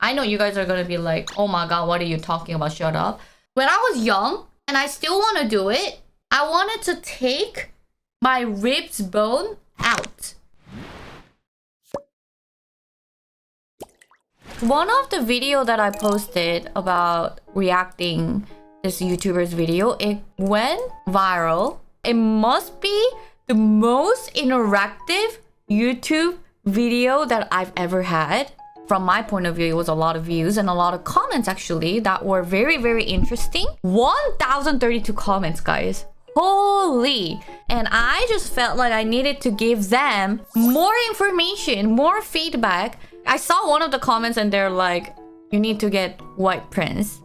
I know you guys are gonna be like, oh my god, what are you talking about? Shut up. When I was young and I still want to do it, I wanted to take my ribs bone out. One of the video that I posted about reacting this YouTuber's video, it went viral. It must be the most interactive YouTube video that I've ever had. From my point of view, it was a lot of views and a lot of comments actually that were very, very interesting. 1,032 comments, guys. Holy! And I just felt like I needed to give them more information, more feedback. I saw one of the comments and they're like, you need to get White Prince.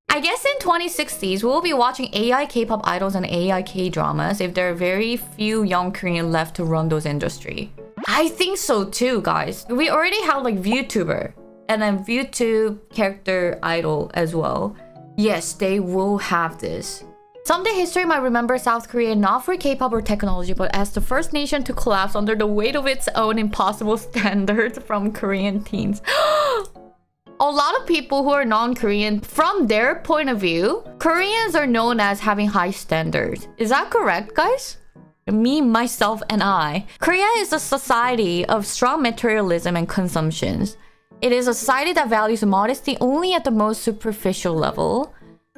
I guess in 2060s, we'll be watching AI K-pop idols and AI K-dramas if there are very few young Koreans left to run those industry. I think so too, guys. We already have like VTuber and then VTube character idol as well. Yes, they will have this. Someday history might remember South Korea not for K-pop or technology, but as the first nation to collapse under the weight of its own impossible standards from Korean teens. A lot of people who are non-Korean, from their point of view, Koreans are known as having high standards. Is that correct, guys? Me, myself, and I. Korea is a society of strong materialism and consumptions. It is a society that values modesty only at the most superficial level.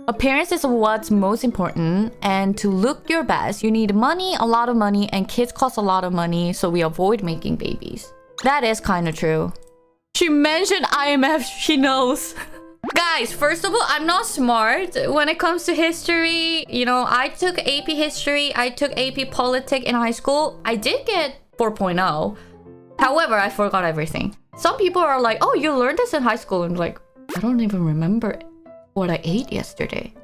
Appearance is what's most important, and to look your best, you need money, a lot of money, and kids cost a lot of money, so we avoid making babies. That is kind of true. She mentioned IMF, she knows. Guys, first of all, I'm not smart when it comes to history. You know, I took AP history, I took AP politics in high school. I did get 4.0. However, I forgot everything. Some people are like, oh, you learned this in high school. And like, I don't even remember what I ate yesterday.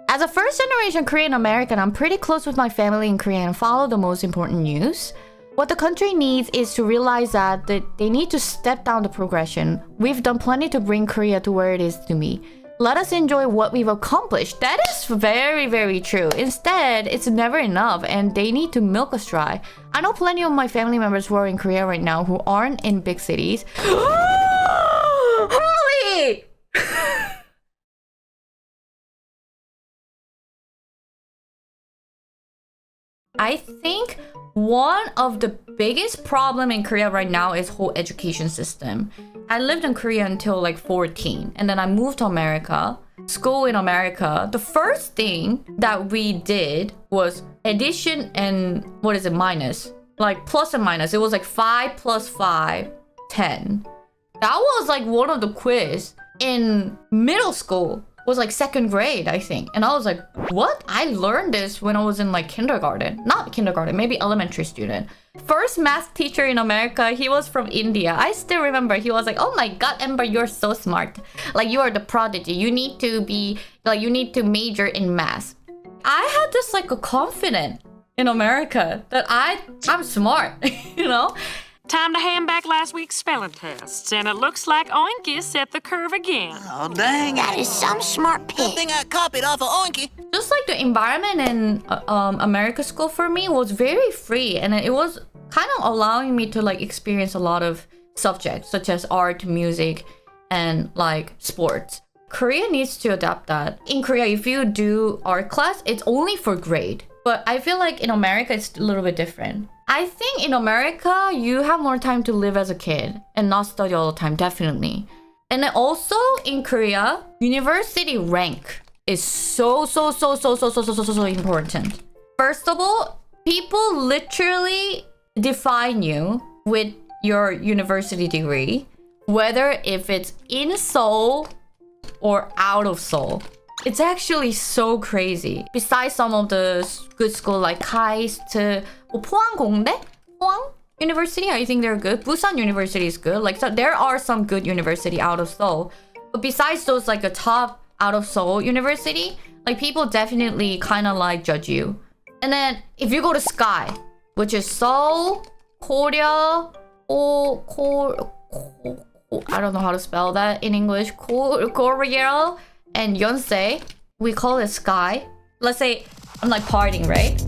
As a first generation Korean American, I'm pretty close with my family in Korea and follow the most important news. What the country needs is to realize that they need to step down the progression. We've done plenty to bring Korea to where it is to me. Let us enjoy what we've accomplished. That is very, very true. Instead, it's never enough and they need to milk us dry. I know plenty of my family members who are in Korea right now who aren't in big cities. Holy! I think one of the biggest problem in Korea right now is whole education system. I lived in Korea until like 14 and then I moved to America. School in America, the first thing that we did was addition and minus. Like plus and minus. It was like 5 plus 5, 10. That was like one of the quiz in middle school. Was like second grade, I think. And I was like, what? I learned this when I was in like kindergarten. Not kindergarten, maybe elementary student. First math teacher in America, he was from India. I still remember he was like, oh my god, Ember, you're so smart. Like you are the prodigy. You need to be, like you need to major in math. I had this like a confidence in America that I'm smart, you know? Time to hand back last week's spelling tests, and it looks like Oinky set the curve again. Oh, dang. That is some smart I pick. think I copied off of Oinky. Just like the environment in America school for me was very free, and it was kind of allowing me to like experience a lot of subjects such as art, music, and like sports. Korea needs to adapt that. In Korea, if you do art class, it's only for grade. But I feel like in America, it's a little bit different. I think in America, you have more time to live as a kid and not study all the time, definitely. And then also in Korea, university rank is so important. First of all, people literally define you with your university degree, whether if it's in Seoul or out of Seoul. It's actually so crazy. Besides some of the good schools like KAIST, 포항공대? Pohang University, I think they're good. Busan University is good. Like, so there are some good university out of Seoul. But besides those, like, a top out of Seoul university, like, people definitely kind of, like, judge you. And then, if you go to SKY, which is Seoul, Korea, I don't know how to spell that in English. Korea and Yonsei, we call it SKY. Let's say I'm like partying, right?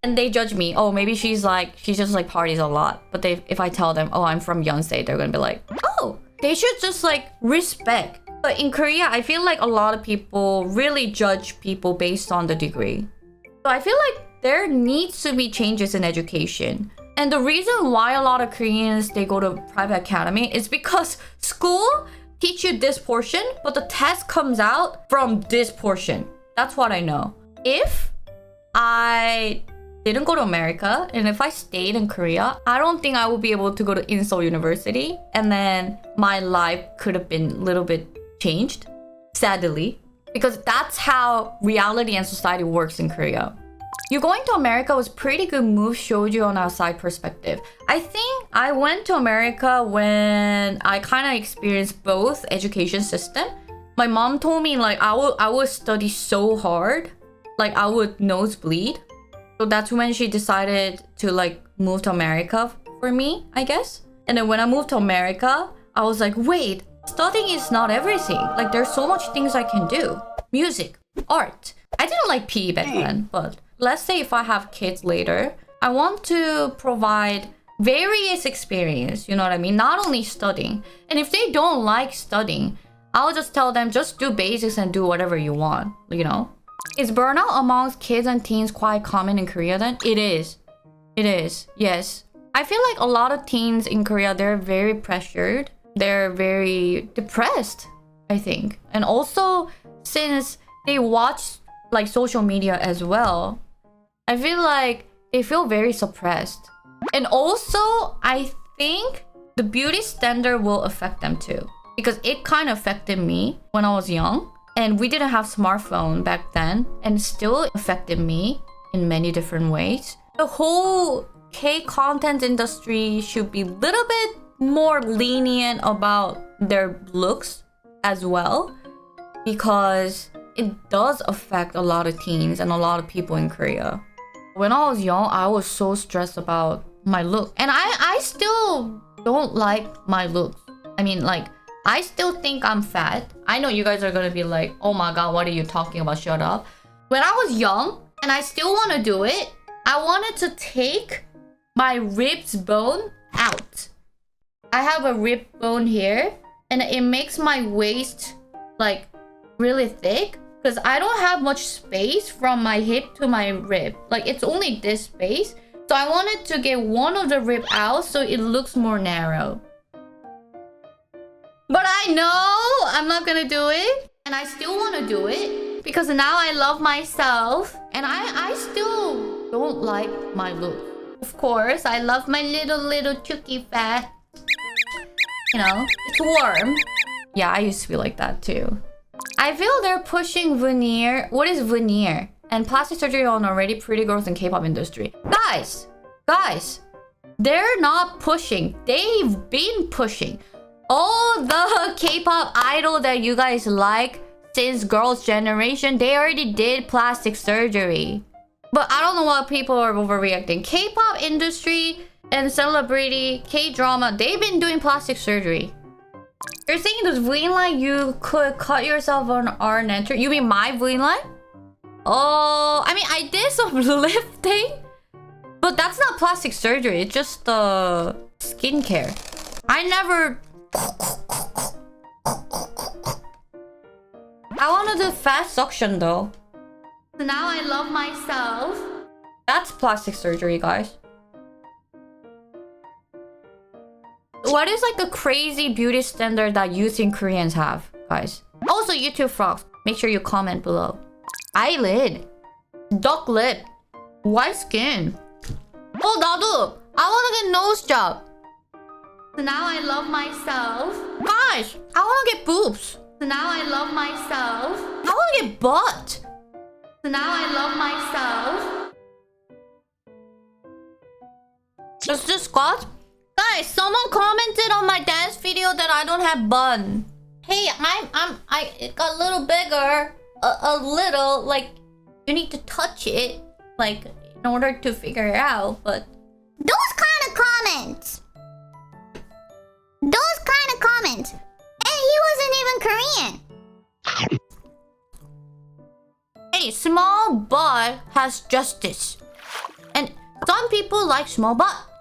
And they judge me. Oh, maybe she just like parties a lot. But if I tell them, oh, I'm from Yonsei, they're gonna be like, oh, they should just like respect. But in Korea, I feel like a lot of people really judge people based on the degree. So I feel like there needs to be changes in education. And the reason why a lot of Koreans, they go to private academy is because school teach you this portion, but the test comes out from this portion. That's what I know. If I didn't go to America and if I stayed in Korea, I don't think I would be able to go to Seoul University, and then my life could have been a little bit changed, sadly, because that's how reality and society works in Korea. You going to America was pretty good move, showed you on outside perspective. I think I went to America when I kind of experienced both education system. My mom told me like I would study so hard, like I would nosebleed. So that's when she decided to like move to America for me, I guess. And then when I moved to America, I was like, wait, studying is not everything. Like there's so much things I can do. Music, art. I didn't like PE back then, but let's say if I have kids later, I want to provide various experience, you know what I mean? Not only studying. And if they don't like studying, I'll just tell them just do basics and do whatever you want, you know? Is burnout amongst kids and teens quite common in Korea then? It is. It is, yes. I feel like a lot of teens in Korea, they're very pressured. They're very depressed, I think. And also, since they watch like social media as well, I feel like they feel very suppressed. And also, I think the beauty standard will affect them too. Because it kind of affected me when I was young. And we didn't have smartphone back then. And still affected me in many different ways. The whole K-content industry should be a little bit more lenient about their looks as well. Because it does affect a lot of teens and a lot of people in Korea. When I was young, I was so stressed about my look. And I still don't like my looks. I mean, like, I still think I'm fat. I know you guys are gonna be like, oh my god, what are you talking about? Shut up. When I was young, and I still want to do it, I wanted to take my ribs bone out. I have a rib bone here, and it makes my waist like really thick because I don't have much space from my hip to my rib. Like it's only this space. So I wanted to get one of the rib out so it looks more narrow. But I know I'm not gonna do it. And I still want to do it because now I love myself. And I still don't like my look. Of course, I love my little chunky fat. You know, it's warm. Yeah, I used to be like that too. I feel they're pushing veneer. What is veneer? And plastic surgery on already pretty girls in K-pop industry. Guys, they're not pushing. They've been pushing. All the K-pop idol that you guys like since girls' generation, they already did plastic surgery. But I don't know why people are overreacting. K-pop industry and celebrity, K-drama, they've been doing plastic surgery. You're saying this V line you could cut yourself on our enter? You mean my V line? Oh, I mean, I did some lifting. But that's not plastic surgery. It's just skincare. I never... I want to do fast suction though. So now I love myself. That's plastic surgery, guys. What is like a crazy beauty standard that you think Koreans have, guys? Also, YouTube frogs. Make sure you comment below. Eyelid. Duck lip. White skin. Oh, 나도. I want to get nose job. So now I love myself. Guys, I want to get boobs. So now I love myself. I want to get butt. So now I love myself. Let's do squat. Guys, someone commented on my dance video that I don't have bun. Hey, it got a little bigger. A little, like, you need to touch it, like, in order to figure it out, but... Those kind of comments. Those kind of comments. And he wasn't even Korean. Hey, small butt has justice. And Some people like small butt.